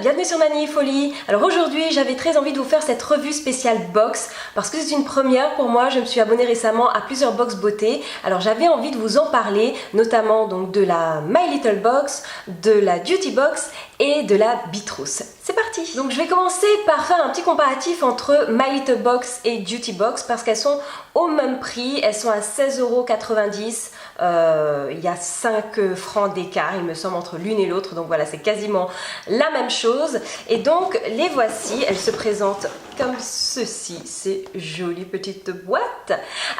bienvenue sur Mani Folie. Alors aujourd'hui j'avais très envie de vous faire cette revue spéciale box parce que c'est une première pour moi. Je me suis abonnée récemment à plusieurs box beauté. Alors j'avais envie de vous en parler, notamment donc de la My Little Box, de la Duty Box et de la Bitrousse. C'est parti. Donc je vais commencer par faire un petit comparatif entre My Little Box et Duty Box parce qu'elles sont au même prix. Elles sont à 16,90 €. Il y a 5 francs d'écart il me semble entre l'une et l'autre, donc voilà, c'est quasiment la même chose. Et donc les voici, elles se présentent comme ceci, ces jolies petites boîtes.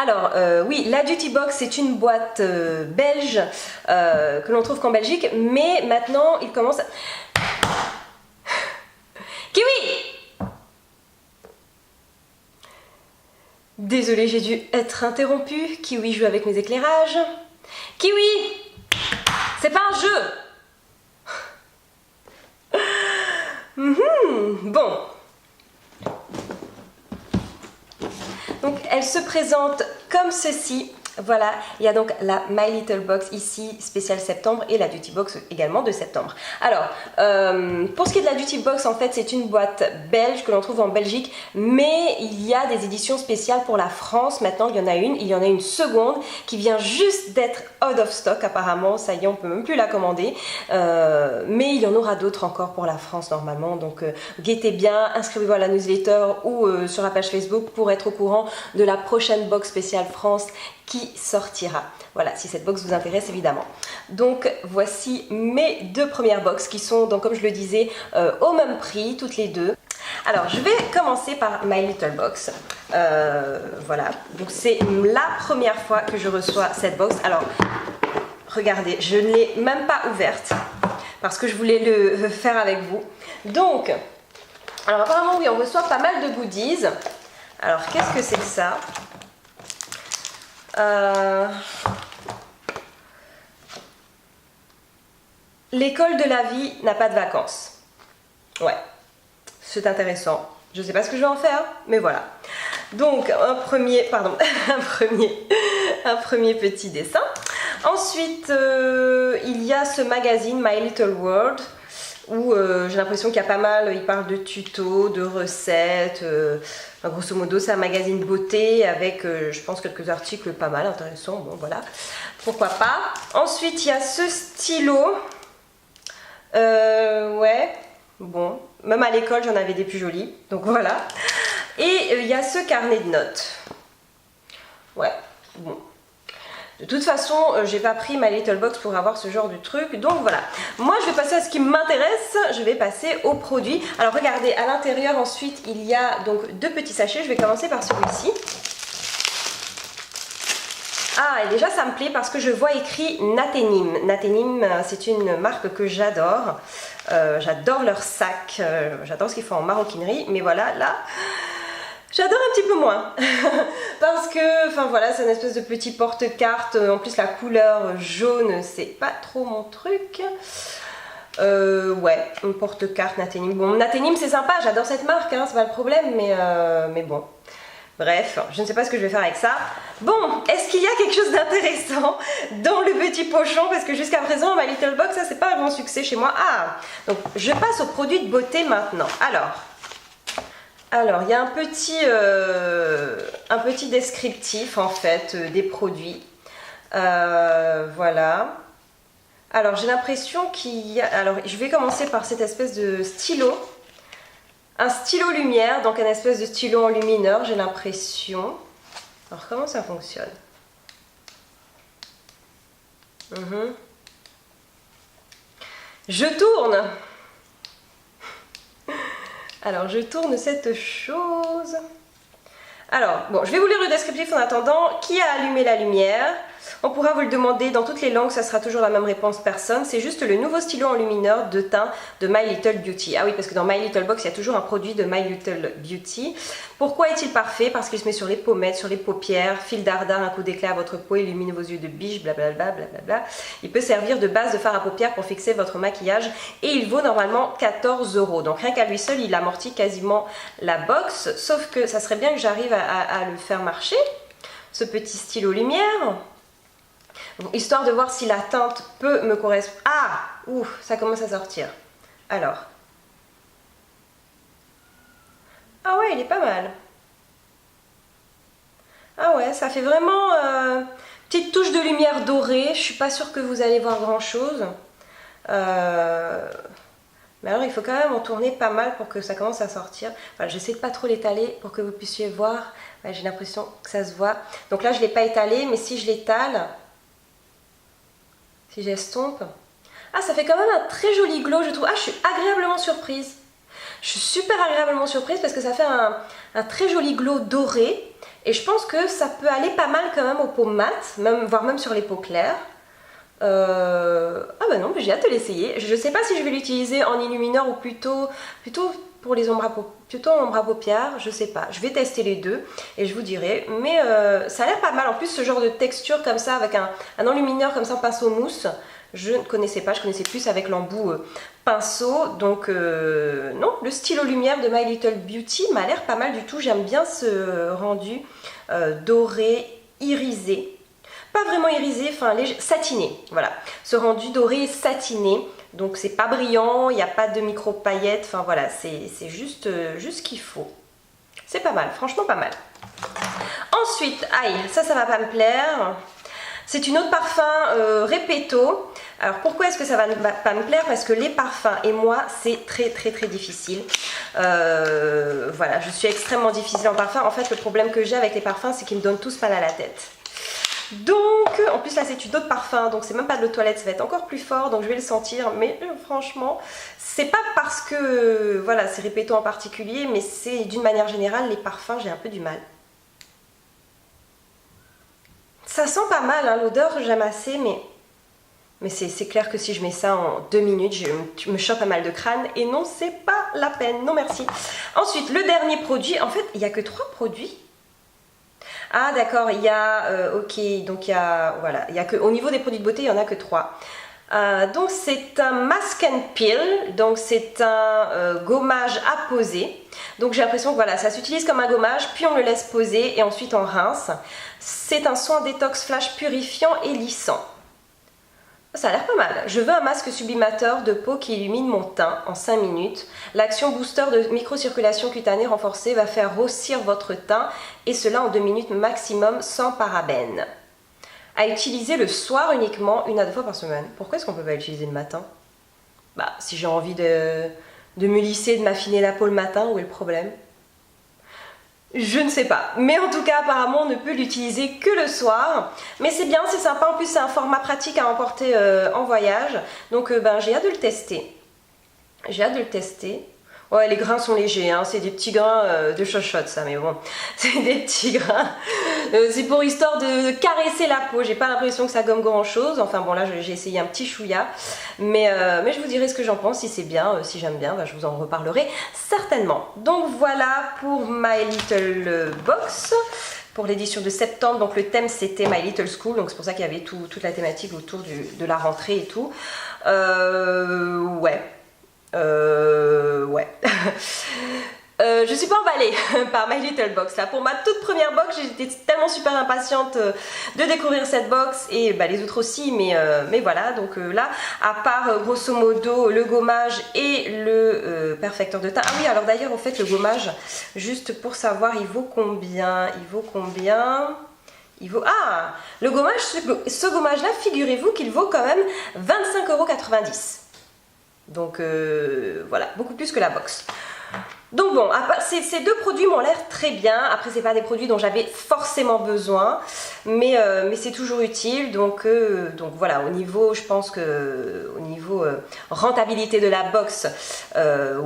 Alors oui, la Duty Box c'est une boîte belge que l'on trouve qu'en Belgique, mais maintenant il commence à... Kiwi! Désolée, j'ai dû être interrompue. Kiwi joue avec mes éclairages. Kiwi! C'est pas un jeu! Bon. Donc elle se présente comme ceci. Voilà, il y a donc la My Little Box ici, spéciale septembre, et la Duty Box également de septembre. Alors, pour ce qui est de la Duty Box, en fait, c'est une boîte belge que l'on trouve en Belgique, mais il y a des éditions spéciales pour la France. Maintenant, il y en a une seconde qui vient juste d'être out of stock apparemment. Ça y est, on peut même plus la commander. Mais il y en aura d'autres encore pour la France normalement. Donc, guettez bien, inscrivez-vous à la newsletter ou sur la page Facebook pour être au courant de la prochaine box spéciale France qui sortira. Voilà, si cette box vous intéresse évidemment. Donc voici mes deux premières box qui sont, donc, comme je le disais, au même prix, toutes les deux. Alors je vais commencer par My Little Box. Voilà, donc c'est la première fois que je reçois cette box. Alors regardez, je ne l'ai même pas ouverte parce que je voulais le faire avec vous. Donc, alors apparemment oui, on reçoit pas mal de goodies. Alors qu'est-ce que c'est que ça? L'école de la vie n'a pas de vacances. Ouais, c'est intéressant. Je ne sais pas ce que je vais en faire, mais voilà. Donc un premier petit dessin. Ensuite, il y a ce magazine My Little World où j'ai l'impression qu'il y a pas mal, il parle de tutos, de recettes, grosso modo c'est un magazine beauté avec je pense quelques articles pas mal intéressants, bon voilà, pourquoi pas. Ensuite il y a ce stylo, ouais, bon, même à l'école j'en avais des plus jolis, donc voilà. Et il y a ce carnet de notes, ouais, bon. De toute façon, j'ai pas pris ma Little Box pour avoir ce genre de truc, donc voilà. Moi, je vais passer à ce qui m'intéresse, je vais passer aux produits. Alors regardez, à l'intérieur ensuite, il y a donc deux petits sachets. Je vais commencer par celui-ci. Ah, et déjà ça me plaît parce que je vois écrit Natenim. Natenim, c'est une marque que j'adore. J'adore leur sac, j'adore ce qu'ils font en maroquinerie, mais voilà, là... J'adore un petit peu moins parce que, enfin voilà, c'est une espèce de petit porte-carte. En plus, la couleur jaune, c'est pas trop mon truc. Ouais, un porte-carte Natenim. Bon, Natenim, c'est sympa, j'adore cette marque, hein, c'est pas le problème, mais bon. Bref, je ne sais pas ce que je vais faire avec ça. Bon, est-ce qu'il y a quelque chose d'intéressant dans le petit pochon? Parce que jusqu'à présent, ma Little Box, ça c'est pas un grand succès chez moi. Ah, donc je passe aux produits de beauté maintenant. Alors, il y a un petit descriptif en fait des produits. Voilà. Alors, j'ai l'impression qu'il y a... Alors, je vais commencer par cette espèce de stylo. Un stylo lumière, donc un espèce de stylo enlumineur, j'ai l'impression. Alors, comment ça fonctionne? Je tourne! Alors, je tourne cette chose. Alors, bon, je vais vous lire le descriptif en attendant. Qui a allumé la lumière? On pourra vous le demander dans toutes les langues, ça sera toujours la même réponse, personne. C'est juste le nouveau stylo enlumineur de teint de My Little Beauty. Ah oui, parce que dans My Little Box, il y a toujours un produit de My Little Beauty. Pourquoi est-il parfait? Parce qu'il se met sur les pommettes, sur les paupières, fil dardard, un coup d'éclat à votre peau, illumine vos yeux de biche, blablabla, blablabla. Il peut servir de base de fard à paupières pour fixer votre maquillage et il vaut normalement 14 €. Donc rien qu'à lui seul, il amortit quasiment la box, sauf que ça serait bien que j'arrive à le faire marcher, ce petit stylo lumière. Histoire de voir si la teinte peut me correspondre. Ah, ouh, ça commence à sortir. Alors, Ah ouais, il est pas mal. Ah ouais, ça fait vraiment petite touche de lumière dorée. Je suis pas sûre que vous allez voir grand chose. Mais alors il faut quand même en tourner pas mal pour que ça commence à sortir. Enfin, j'essaie de pas trop l'étaler pour que vous puissiez voir. Ouais, j'ai l'impression que ça se voit. Donc là je l'ai pas étalé, mais si je l'étale, si j'estompe, ah ça fait quand même un très joli glow je trouve. Ah je suis agréablement surprise. Je suis super agréablement surprise parce que ça fait un très joli glow doré. Et je pense que ça peut aller pas mal quand même aux peaux mates, voire même sur les peaux claires. Ah bah non, j'ai hâte de l'essayer. Je sais pas si je vais l'utiliser en illumineur ou plutôt pour les ombres plutôt en ombre à paupières, je sais pas. Je vais tester les deux et je vous dirai. Mais ça a l'air pas mal. En plus, ce genre de texture comme ça, avec un enlumineur comme ça, pinceau mousse, je ne connaissais pas. Je connaissais plus avec l'embout pinceau. Donc non, le stylo lumière de My Little Beauty m'a l'air pas mal du tout. J'aime bien ce rendu doré, irisé. Pas vraiment irisé, enfin satiné, voilà. Ce rendu doré satiné, donc c'est pas brillant, il n'y a pas de micro paillettes, enfin voilà, c'est juste ce qu'il faut. C'est pas mal, franchement pas mal. Ensuite, aïe, ça va pas me plaire. C'est une autre parfum Repetto. Alors pourquoi est-ce que ça va pas me plaire? Parce que les parfums et moi c'est très difficile. Voilà, je suis extrêmement difficile en parfum. En fait le problème que j'ai avec les parfums c'est qu'ils me donnent tous mal à la tête. Donc, en plus là c'est une autre parfum, donc c'est même pas de l'eau de toilette, ça va être encore plus fort, donc je vais le sentir, mais franchement, c'est pas parce que, voilà, c'est Repetto en particulier, mais c'est d'une manière générale, les parfums, j'ai un peu du mal. Ça sent pas mal, hein, l'odeur j'aime assez, mais c'est clair que si je mets ça en 2 minutes, je me chope un mal de crâne, et non, c'est pas la peine, non merci. Ensuite, le dernier produit, en fait, il n'y a que 3 produits. Ah d'accord, il y a, ok, donc il y a, voilà, il y a que, au niveau des produits de beauté, il n'y en a que 3. Donc c'est un mask and peel, donc c'est un gommage à poser. Donc j'ai l'impression que voilà, ça s'utilise comme un gommage, puis on le laisse poser et ensuite on rince. C'est un soin détox flash purifiant et lissant. Ça a l'air pas mal. Je veux un masque sublimateur de peau qui illumine mon teint en 5 minutes. L'action booster de microcirculation cutanée renforcée va faire rossir votre teint et cela en 2 minutes maximum sans parabènes. À utiliser le soir uniquement, 1 à 2 fois par semaine. Pourquoi est-ce qu'on peut pas l'utiliser le matin? Bah, si j'ai envie de me lisser, de m'affiner la peau le matin, où est le problème? Je ne sais pas, mais en tout cas apparemment on ne peut l'utiliser que le soir, mais c'est bien, c'est sympa, en plus c'est un format pratique à emporter en voyage, donc ben, j'ai hâte de le tester. J'ai hâte de le tester. Ouais, les grains sont légers, hein. C'est des petits grains de chochotte ça, mais bon, c'est des petits grains. C'est pour histoire de caresser la peau, j'ai pas l'impression que ça gomme grand chose, enfin bon là j'ai essayé un petit chouïa, mais je vous dirai ce que j'en pense, si c'est bien, si j'aime bien, ben, je vous en reparlerai certainement. Donc voilà pour My Little Box. Pour l'édition de septembre, donc le thème c'était My Little School, donc c'est pour ça qu'il y avait toute la thématique autour de la rentrée et tout. Ouais. Ouais. Je suis pas emballée par My Little Box là. Pour ma toute première box, j'étais tellement super impatiente de découvrir cette box et bah, les autres aussi, mais voilà. Donc là, à part grosso modo le gommage et le perfecteur de teint. Ah oui, alors d'ailleurs, en fait, le gommage, juste pour savoir, il vaut combien? Il vaut combien? Il vaut... Ah, le gommage, ce gommage là, figurez-vous qu'il vaut quand même 25,90 €. Donc voilà, beaucoup plus que la box. Donc bon, ces 2 produits m'ont l'air très bien. Après, c'est pas des produits dont j'avais forcément besoin, mais c'est toujours utile. Donc voilà, au niveau, je pense que au niveau rentabilité de la box,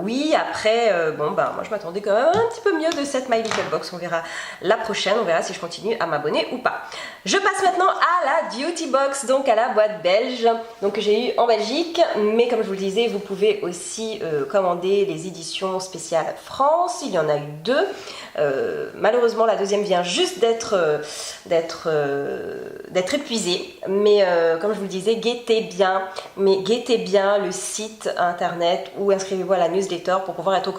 oui. Après, bon bah moi je m'attendais quand même un petit peu mieux de cette My Little Box. On verra la prochaine, on verra si je continue à m'abonner ou pas. Je passe maintenant à la Beauty Box, donc à la boîte belge, donc que j'ai eu en Belgique, mais comme je vous le disais, vous pouvez aussi commander les éditions spéciales France. Il y en a eu 2. Malheureusement, la deuxième vient juste d'être épuisée, mais comme je vous le disais, guettez bien le site internet ou inscrivez-vous à la newsletter pour pouvoir être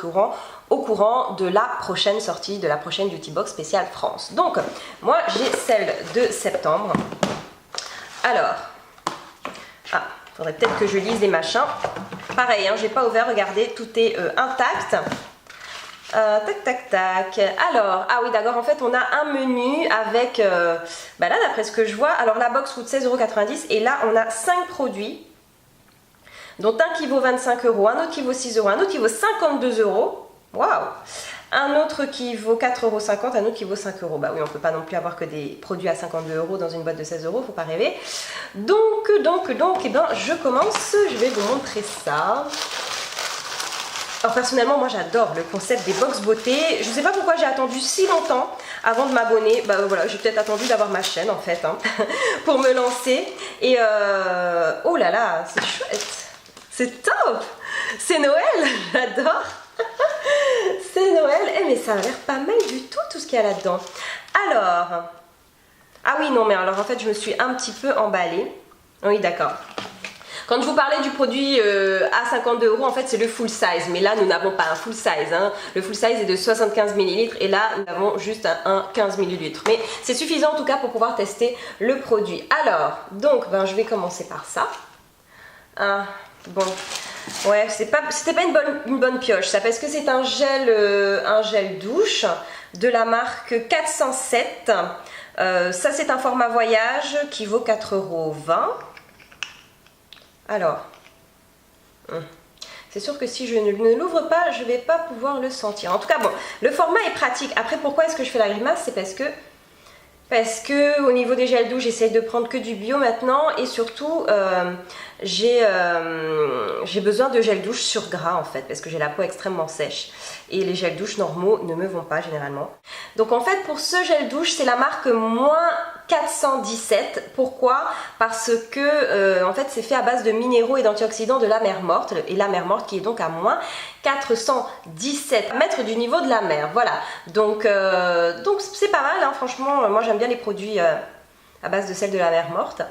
au courant de la prochaine sortie, de la prochaine Beauty Box spéciale France. Donc, moi, j'ai celle de septembre. Alors, faudrait peut-être que je lise les machins. Pareil, hein, j'ai pas ouvert, regardez, tout est intact. Tac, tac, tac. Alors, ah oui, d'accord, en fait, on a un menu avec, bah là, d'après ce que je vois, alors la box coûte 16,90 € et là, on a 5 produits, dont un qui vaut 25 €, un autre qui vaut 6 €, un autre qui vaut 52 €. Waouh! Un autre qui vaut 4,50 €, un autre qui vaut 5 €. Bah oui, on ne peut pas non plus avoir que des produits à 52 € dans une boîte de 16 €, faut pas rêver. Donc, eh ben, je commence, je vais vous montrer ça. Alors personnellement, moi j'adore le concept des box beauté. Je ne sais pas pourquoi j'ai attendu si longtemps avant de m'abonner. Bah voilà, j'ai peut-être attendu d'avoir ma chaîne en fait, hein, pour me lancer. Et oh là là, c'est chouette, c'est top, c'est Noël, j'adore. C'est Noël, mais ça a l'air pas mal du tout ce qu'il y a là-dedans. Alors, ah oui non mais alors en fait je me suis un petit peu emballée. Oui d'accord. Quand je vous parlais du produit à 52 €, en fait c'est le full size, mais là nous n'avons pas un full size, hein. Le full size est de 75 ml et là nous avons juste un 15 ml. Mais c'est suffisant en tout cas pour pouvoir tester le produit. Alors, donc ben, je vais commencer par ça. Bon, ouais, c'était pas une bonne pioche ça, parce que c'est un gel douche de la marque 407. Ça c'est un format voyage qui vaut 4,20 €. Alors, c'est sûr que si je ne l'ouvre pas, je ne vais pas pouvoir le sentir. En tout cas, bon, le format est pratique. Après, pourquoi est-ce que je fais la grimace? C'est parce que au niveau des gels douche, j'essaye de prendre que du bio maintenant. Et surtout, j'ai besoin de gel douche sur gras en fait, parce que j'ai la peau extrêmement sèche. Et les gels douche normaux ne me vont pas généralement. Donc en fait, pour ce gel douche, c'est la marque moins 417. Pourquoi? Parce que en fait c'est fait à base de minéraux et d'antioxydants de la mer morte, et la mer morte qui est donc à moins 417 mètres du niveau de la mer. Voilà, donc c'est pas mal, hein, franchement. Moi j'aime bien les produits à base de sel de la mer morte.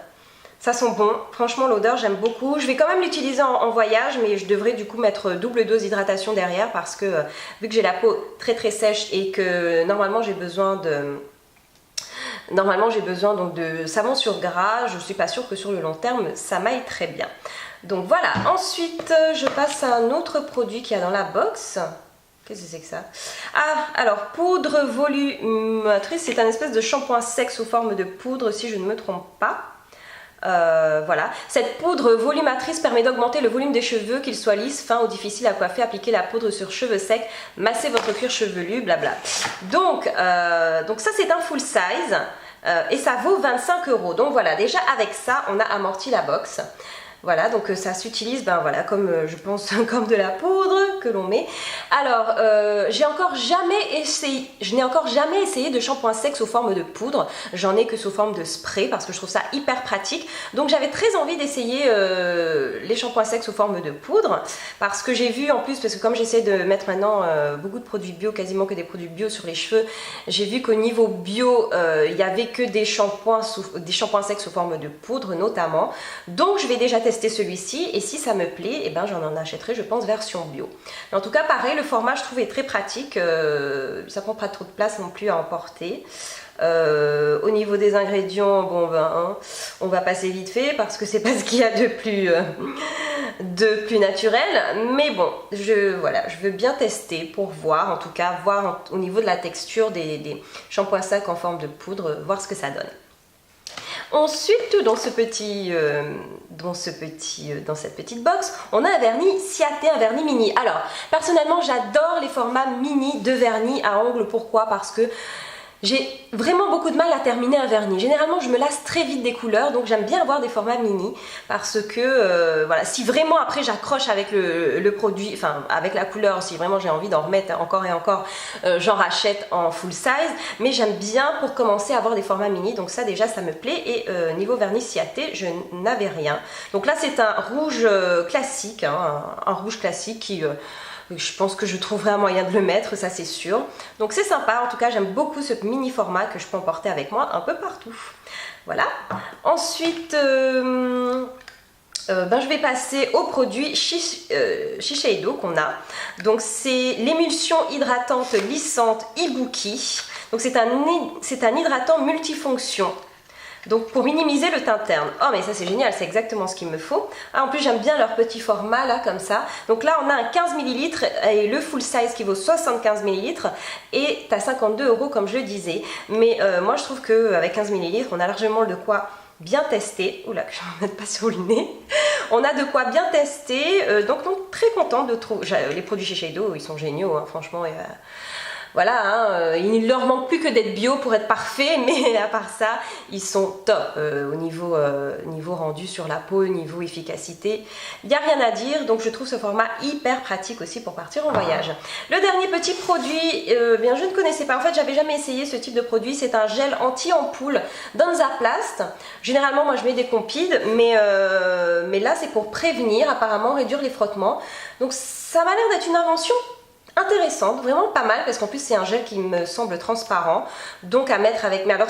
Ça sent bon, franchement l'odeur j'aime beaucoup. Je vais quand même l'utiliser en voyage, mais je devrais du coup mettre double dose d'hydratation derrière, parce que vu que j'ai la peau très sèche et que normalement j'ai besoin donc de savon sur gras, je ne suis pas sûre que sur le long terme ça m'aille très bien. Donc voilà, ensuite je passe à un autre produit qu'il y a dans la box. Qu'est-ce que c'est que ça? Ah, alors poudre volumatrice, c'est un espèce de shampoing sec sous forme de poudre si je ne me trompe pas. Voilà, cette poudre volumatrice permet d'augmenter le volume des cheveux, qu'ils soient lisses, fins ou difficiles à coiffer. Appliquez la poudre sur cheveux secs, massez votre cuir chevelu, blabla. Donc ça c'est un full size et ça vaut 25 €. Donc voilà, déjà avec ça on a amorti la box. Voilà, donc ça s'utilise, ben voilà, comme je pense, comme de la poudre que l'on met. Alors, je n'ai encore jamais essayé de shampoing sec sous forme de poudre. J'en ai que sous forme de spray parce que je trouve ça hyper pratique. Donc j'avais très envie d'essayer les shampoings secs sous forme de poudre, parce que j'ai vu en plus, parce que comme j'essaie de mettre maintenant beaucoup de produits bio, quasiment que des produits bio sur les cheveux, j'ai vu qu'au niveau bio, il n'y avait que des shampoings secs sous forme de poudre notamment. Donc je vais déjà tester celui-ci, et si ça me plaît, eh ben, j'en achèterai, je pense, version bio. Mais en tout cas, pareil, le format, je trouvais très pratique. Ça prend pas trop de place non plus à emporter. Au niveau des ingrédients, bon ben, hein, on va passer vite fait parce que c'est pas ce qu'il y a de plus naturel. Mais bon, voilà, je veux bien tester pour voir, en tout cas, voir au niveau de la texture des shampoings secs en forme de poudre, voir ce que ça donne. Ensuite, dans cette petite box, on a un vernis Ciaté, un vernis mini. Alors, personnellement, j'adore les formats mini de vernis à ongles. Pourquoi? Parce que j'ai vraiment beaucoup de mal à terminer un vernis. Généralement, je me lasse très vite des couleurs, donc j'aime bien avoir des formats mini, parce que voilà, si vraiment après j'accroche avec le produit, enfin avec la couleur, si vraiment j'ai envie d'en remettre encore et encore, j'en rachète en full size. Mais j'aime bien pour commencer à avoir des formats mini, donc ça déjà ça me plaît. Et niveau vernis Ciaté, je n'avais rien. Donc là c'est un rouge classique, hein, un rouge classique qui... je pense que je trouverai un moyen de le mettre, ça c'est sûr. Donc c'est sympa, en tout cas j'aime beaucoup ce mini format que je peux emporter avec moi un peu partout. Voilà. Ensuite, je vais passer au produit Shiseido qu'on a. Donc c'est l'émulsion hydratante lissante Ibuki. Donc c'est un hydratant multifonction. Donc pour minimiser le teint terne. Oh mais ça c'est génial, c'est exactement ce qu'il me faut. Ah, en plus j'aime bien leur petit format là comme ça. Donc là on a un 15 ml et le full size qui vaut 75 ml et t'as 52 € comme je le disais. Mais moi je trouve qu'avec 15 ml on a largement de quoi bien tester. Oula, que je ne me mette pas sur le nez. On a de quoi bien tester. Donc très contente de trouver. Les produits chez Shiseido ils sont géniaux, hein, franchement. Voilà, hein, il ne leur manque plus que d'être bio pour être parfait, mais à part ça, ils sont top au niveau rendu sur la peau, niveau efficacité. Il n'y a rien à dire, donc je trouve ce format hyper pratique aussi pour partir en voyage. Le dernier petit produit, bien je ne connaissais pas, en fait j'avais jamais essayé ce type de produit, c'est un gel anti-ampoule Danzaplast. Généralement moi je mets des compides, mais là c'est pour prévenir, apparemment réduire les frottements. Donc ça m'a l'air d'être une invention intéressante, vraiment pas mal, parce qu'en plus c'est un gel qui me semble transparent, donc à mettre avec, mais alors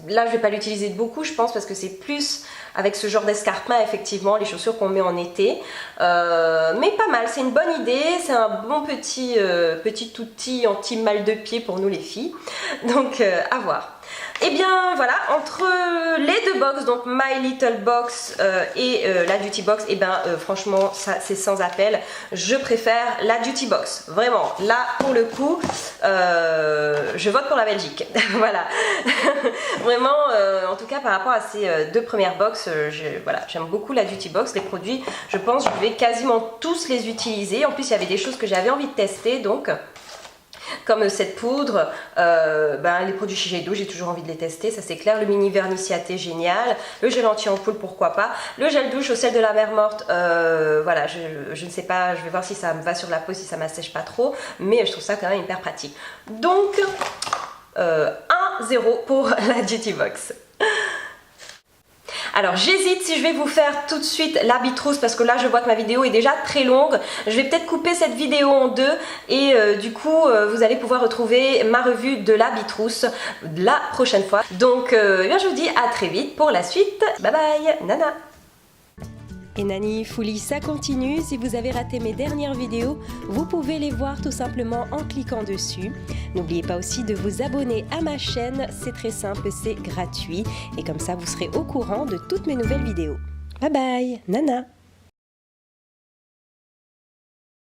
là je vais pas l'utiliser beaucoup je pense, parce que c'est plus avec ce genre d'escarpement, effectivement, les chaussures qu'on met en été, mais pas mal, c'est une bonne idée, c'est un bon petit outil anti-mal de pied pour nous les filles, donc à voir. Et bien voilà, entre les deux box, donc My Little Box et la Duty Box, et bien franchement ça c'est sans appel, je préfère la Duty Box, vraiment, là pour le coup je vote pour la Belgique. Voilà. Vraiment, en tout cas par rapport à ces deux premières box, voilà, j'aime beaucoup la Duty Box. Les produits, je pense je vais quasiment tous les utiliser, en plus il y avait des choses que j'avais envie de tester, donc comme cette poudre, les produits Shiseido, j'ai toujours envie de les tester, ça c'est clair. Le mini vernis Ciaté, génial. Le gel anti-ampoule, pourquoi pas. Le gel douche au sel de la mer morte, voilà, je ne sais pas, je vais voir si ça me va sur la peau, si ça m'assèche pas trop, mais je trouve ça quand même hyper pratique. Donc, 1-0 pour la Duty Box. Alors j'hésite si je vais vous faire tout de suite la bitrousse, parce que là je vois que ma vidéo est déjà très longue. Je vais peut-être couper cette vidéo en deux et du coup vous allez pouvoir retrouver ma revue de la bitrousse la prochaine fois. Donc je vous dis à très vite pour la suite. Bye bye, Nana. Et Nani Fouli, ça continue. Si vous avez raté mes dernières vidéos, vous pouvez les voir tout simplement en cliquant dessus. N'oubliez pas aussi de vous abonner à ma chaîne, c'est très simple, c'est gratuit. Et comme ça, vous serez au courant de toutes mes nouvelles vidéos. Bye bye, Nana.